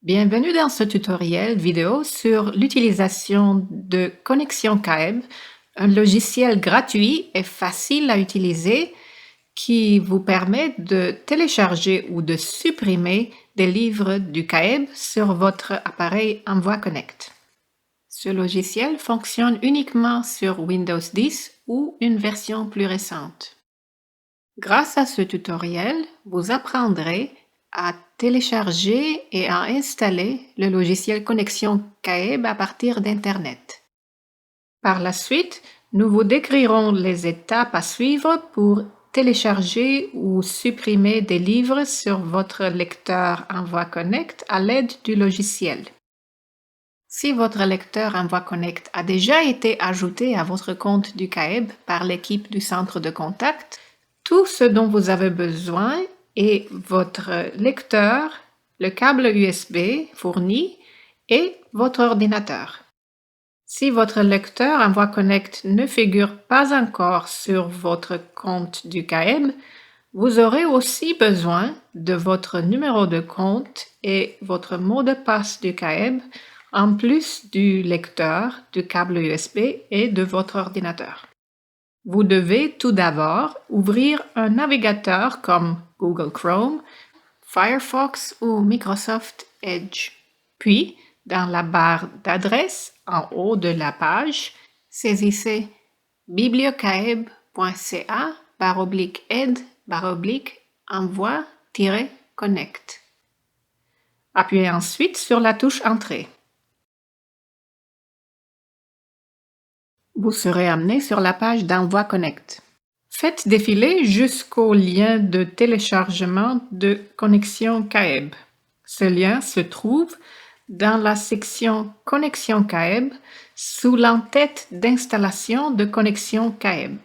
Bienvenue dans ce tutoriel vidéo sur l'utilisation de Connexion Kaeb, un logiciel gratuit et facile à utiliser qui vous permet de télécharger ou de supprimer des livres du Kaeb sur votre appareil Envoi Connect. Ce logiciel fonctionne uniquement sur Windows 10 ou une version plus récente. Grâce à ce tutoriel, vous apprendrez à télécharger et à installer le logiciel Connexion Kaeb à partir d'Internet. Par la suite, nous vous décrirons les étapes à suivre pour télécharger ou supprimer des livres sur votre lecteur Envoi Connect à l'aide du logiciel. Si votre lecteur Envoi Connect a déjà été ajouté à votre compte du Kaeb par l'équipe du centre de contact, tout ce dont vous avez besoin est votre lecteur, le câble USB fourni et votre ordinateur. Si votre lecteur Envoi Connect ne figure pas encore sur votre compte du Kaeb, vous aurez aussi besoin de votre numéro de compte et votre mot de passe du Kaeb, en plus du lecteur, du câble USB et de votre ordinateur. Vous devez tout d'abord ouvrir un navigateur comme Google Chrome, Firefox ou Microsoft Edge. Puis, dans la barre d'adresse en haut de la page, saisissez bibliocaeb.ca/aide/envoi-connect. Appuyez ensuite sur la touche Entrée. Vous serez amené sur la page d'Envoi Connect. Faites défiler jusqu'au lien de téléchargement de Connexion Kaeb. Ce lien se trouve dans la section Connexion Kaeb sous l'entête d'installation de Connexion Kaeb.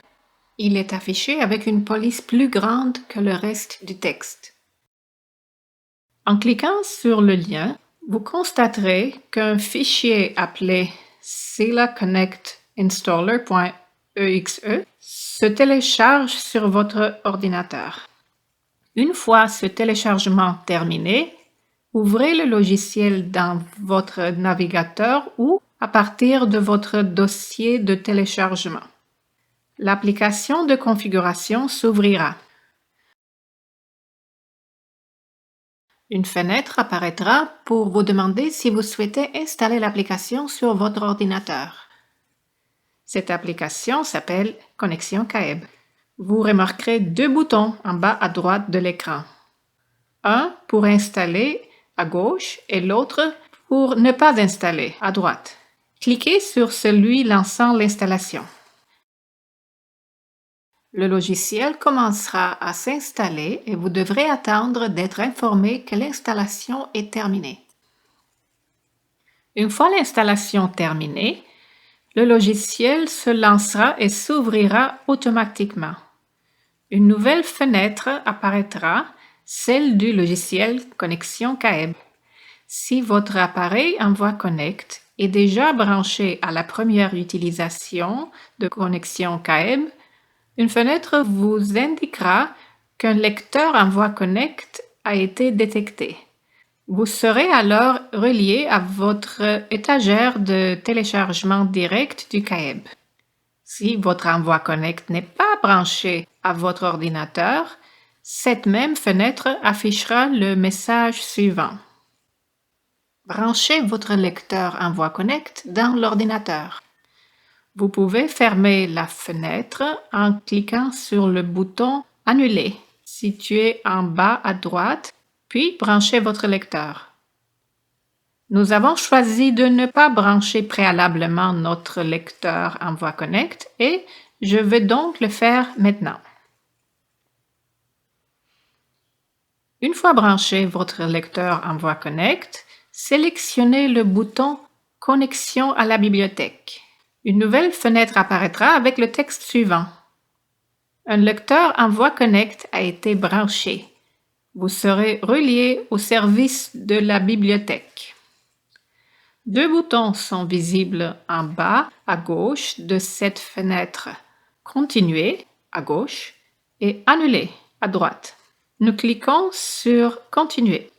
Il est affiché avec une police plus grande que le reste du texte. En cliquant sur le lien, vous constaterez qu'un fichier appelé Sela Connect installer.exe se télécharge sur votre ordinateur. Une fois ce téléchargement terminé, ouvrez le logiciel dans votre navigateur ou à partir de votre dossier de téléchargement. L'application de configuration s'ouvrira. Une fenêtre apparaîtra pour vous demander si vous souhaitez installer l'application sur votre ordinateur. Cette application s'appelle Connexion Kaeb. Vous remarquerez deux boutons en bas à droite de l'écran. Un pour installer à gauche et l'autre pour ne pas installer à droite. Cliquez sur celui lançant l'installation. Le logiciel commencera à s'installer et vous devrez attendre d'être informé que l'installation est terminée. Une fois l'installation terminée, le logiciel se lancera et s'ouvrira automatiquement. Une nouvelle fenêtre apparaîtra, celle du logiciel Connexion Kaeb. Si votre appareil Envoi Connect est déjà branché à la première utilisation de Connexion Kaeb, une fenêtre vous indiquera qu'un lecteur Envoi Connect a été détecté. Vous serez alors relié à votre étagère de téléchargement direct du Kaeb. Si votre Envoi Connect n'est pas branché à votre ordinateur, cette même fenêtre affichera le message suivant. Branchez votre lecteur Envoi Connect dans l'ordinateur. Vous pouvez fermer la fenêtre en cliquant sur le bouton Annuler situé en bas à droite, puis branchez votre lecteur. Nous avons choisi de ne pas brancher préalablement notre lecteur Envoi Connect et je vais donc le faire maintenant. Une fois branché votre lecteur Envoi Connect, sélectionnez le bouton Connexion à la bibliothèque. Une nouvelle fenêtre apparaîtra avec le texte suivant. Un lecteur Envoi Connect a été branché. Vous serez relié au service de la bibliothèque. Deux boutons sont visibles en bas à gauche de cette fenêtre. Continuer à gauche et Annuler à droite. Nous cliquons sur Continuer.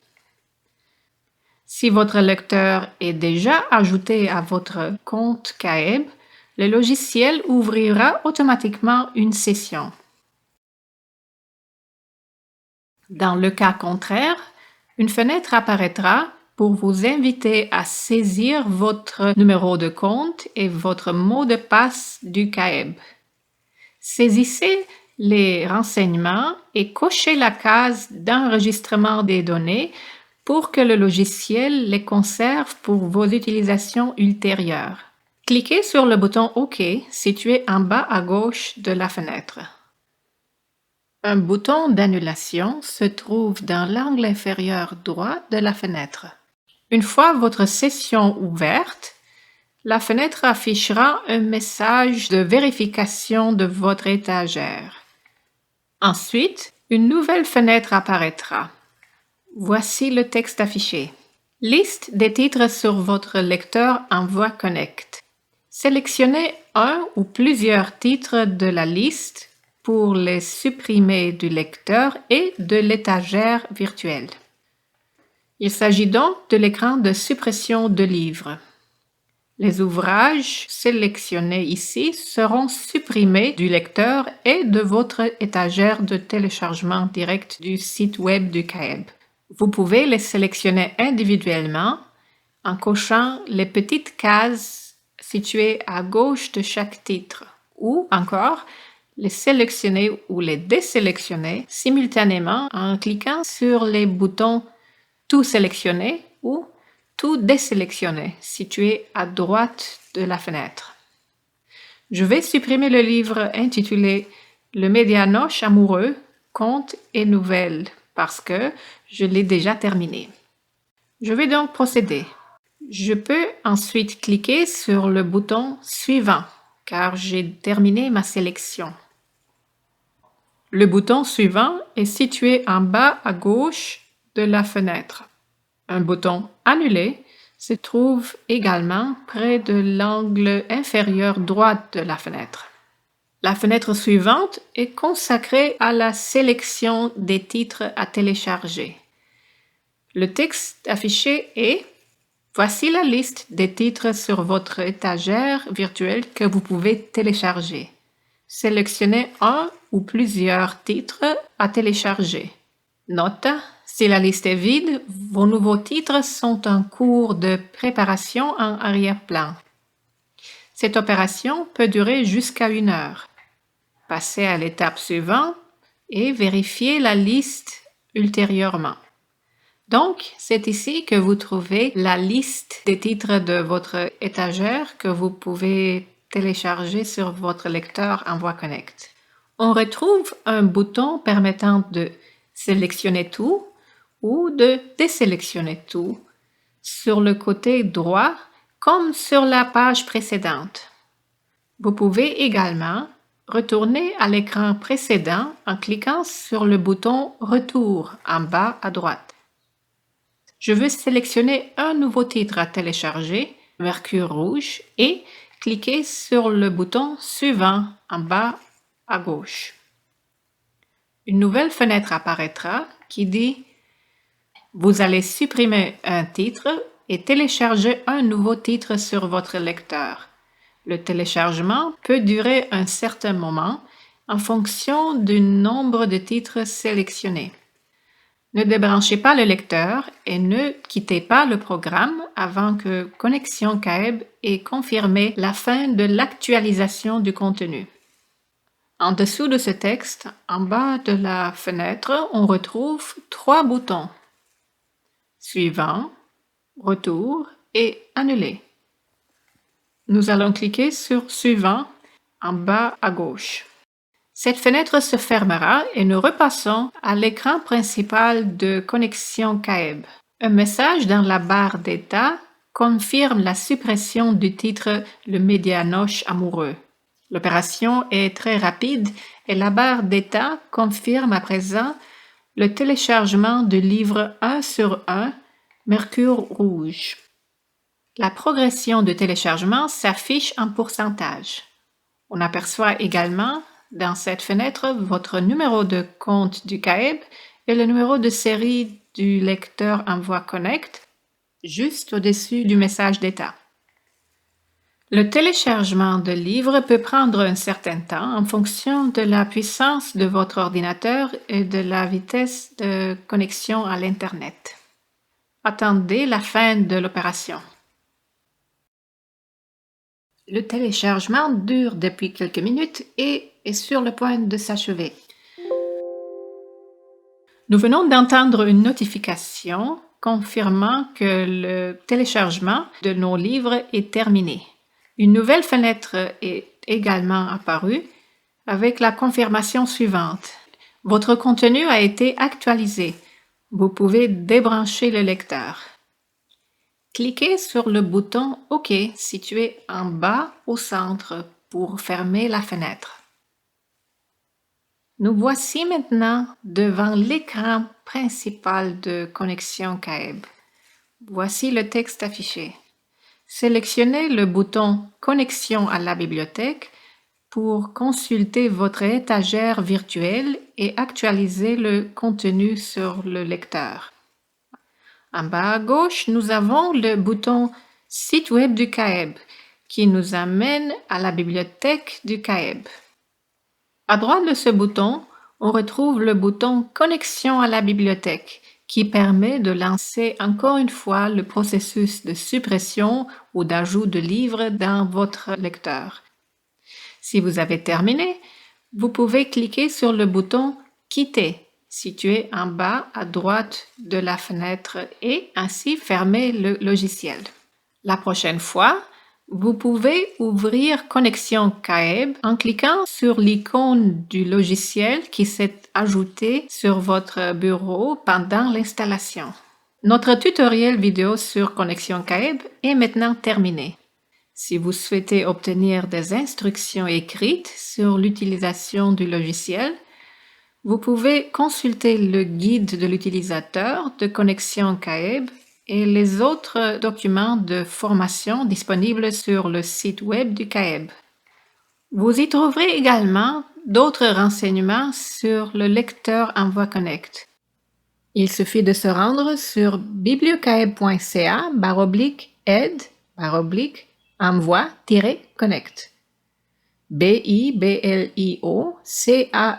Si votre lecteur est déjà ajouté à votre compte CAEB, le logiciel ouvrira automatiquement une session. Dans le cas contraire, une fenêtre apparaîtra pour vous inviter à saisir votre numéro de compte et votre mot de passe du CAEB. Saisissez les renseignements et cochez la case d'enregistrement des données pour que le logiciel les conserve pour vos utilisations ultérieures. Cliquez sur le bouton OK situé en bas à gauche de la fenêtre. Un bouton d'annulation se trouve dans l'angle inférieur droit de la fenêtre. Une fois votre session ouverte, la fenêtre affichera un message de vérification de votre étagère. Ensuite, une nouvelle fenêtre apparaîtra. Voici le texte affiché. Liste des titres sur votre lecteur Envoi Connect. Sélectionnez un ou plusieurs titres de la liste pour les supprimer du lecteur et de l'étagère virtuelle. Il s'agit donc de l'écran de suppression de livres. Les ouvrages sélectionnés ici seront supprimés du lecteur et de votre étagère de téléchargement direct du site web du CAEB. Vous pouvez les sélectionner individuellement en cochant les petites cases situées à gauche de chaque titre ou encore les sélectionner ou les désélectionner simultanément en cliquant sur les boutons Tout sélectionner ou Tout désélectionner situés à droite de la fenêtre. Je vais supprimer le livre intitulé Le Médianoche amoureux, contes et nouvelles parce que je l'ai déjà terminé. Je vais donc procéder. Je peux ensuite cliquer sur le bouton Suivant car j'ai terminé ma sélection. Le bouton suivant est situé en bas à gauche de la fenêtre. Un bouton Annuler se trouve également près de l'angle inférieur droit de la fenêtre. La fenêtre suivante est consacrée à la sélection des titres à télécharger. Le texte affiché est Voici la liste des titres sur votre étagère virtuelle que vous pouvez télécharger. Sélectionnez un ou plusieurs titres à télécharger. Note, si la liste est vide, vos nouveaux titres sont en cours de préparation en arrière-plan. Cette opération peut durer jusqu'à 1 heure. Passez à l'étape suivante et vérifiez la liste ultérieurement. Donc, c'est ici que vous trouvez la liste des titres de votre étagère que vous pouvez télécharger sur votre lecteur Envoi Connect. On retrouve un bouton permettant de sélectionner tout ou de désélectionner tout sur le côté droit comme sur la page précédente. Vous pouvez également retourner à l'écran précédent en cliquant sur le bouton Retour en bas à droite. Je veux sélectionner un nouveau titre à télécharger, Mercure rouge, et cliquer sur le bouton Suivant en bas à gauche. Une nouvelle fenêtre apparaîtra qui dit Vous allez supprimer un titre et télécharger un nouveau titre sur votre lecteur. Le téléchargement peut durer un certain moment en fonction du nombre de titres sélectionnés. Ne débranchez pas le lecteur et ne quittez pas le programme avant que Connexion CAEB ait confirmé la fin de l'actualisation du contenu. En dessous de ce texte, en bas de la fenêtre, on retrouve 3 boutons. Suivant, Retour et Annuler. Nous allons cliquer sur Suivant en bas à gauche. Cette fenêtre se fermera et nous repassons à l'écran principal de Connexion CAEB. Un message dans la barre d'état confirme la suppression du titre Le Médianoche amoureux. L'opération est très rapide et la barre d'état confirme à présent le téléchargement du livre 1 sur 1, Mercure rouge. La progression de téléchargement s'affiche en pourcentage. On aperçoit également dans cette fenêtre votre numéro de compte du CAEB et le numéro de série du lecteur Envoi Connect, juste au-dessus du message d'état. Le téléchargement de livres peut prendre un certain temps en fonction de la puissance de votre ordinateur et de la vitesse de connexion à l'Internet. Attendez la fin de l'opération. Le téléchargement dure depuis quelques minutes et est sur le point de s'achever. Nous venons d'entendre une notification confirmant que le téléchargement de nos livres est terminé. Une nouvelle fenêtre est également apparue avec la confirmation suivante. Votre contenu a été actualisé. Vous pouvez débrancher le lecteur. Cliquez sur le bouton OK situé en bas au centre pour fermer la fenêtre. Nous voici maintenant devant l'écran principal de Connexion CAEB. Voici le texte affiché. Sélectionnez le bouton Connexion à la bibliothèque pour consulter votre étagère virtuelle et actualiser le contenu sur le lecteur. En bas à gauche, nous avons le bouton Site web du CAEB qui nous amène à la bibliothèque du CAEB. À droite de ce bouton, on retrouve le bouton Connexion à la bibliothèque qui permet de lancer encore une fois le processus de suppression ou d'ajout de livres dans votre lecteur. Si vous avez terminé, vous pouvez cliquer sur le bouton Quitter situé en bas à droite de la fenêtre et ainsi fermer le logiciel. La prochaine fois, vous pouvez ouvrir Connexion CAEB en cliquant sur l'icône du logiciel qui s'est ajouté sur votre bureau pendant l'installation. Notre tutoriel vidéo sur Connexion CAEB est maintenant terminé. Si vous souhaitez obtenir des instructions écrites sur l'utilisation du logiciel, vous pouvez consulter le guide de l'utilisateur de Connexion CAEB et les autres documents de formation disponibles sur le site web du CAEB. Vous y trouverez également d'autres renseignements sur le lecteur Envoi Connect. Il suffit de se rendre sur bibliocaeb.ca/aide/envoi-connect. bibliocaeb.ca/aide/envoy-connect.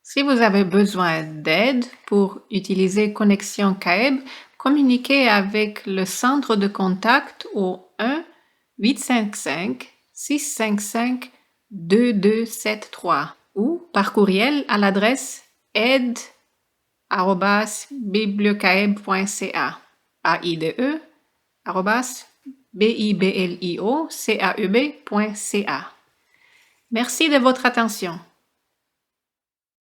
Si vous avez besoin d'aide pour utiliser Connexion CAEB, communiquez avec le centre de contact au 1-855-655-2273 ou par courriel à l'adresse aide@bibliocaeb.ca aide@bibliocaeb.ca. Merci de votre attention.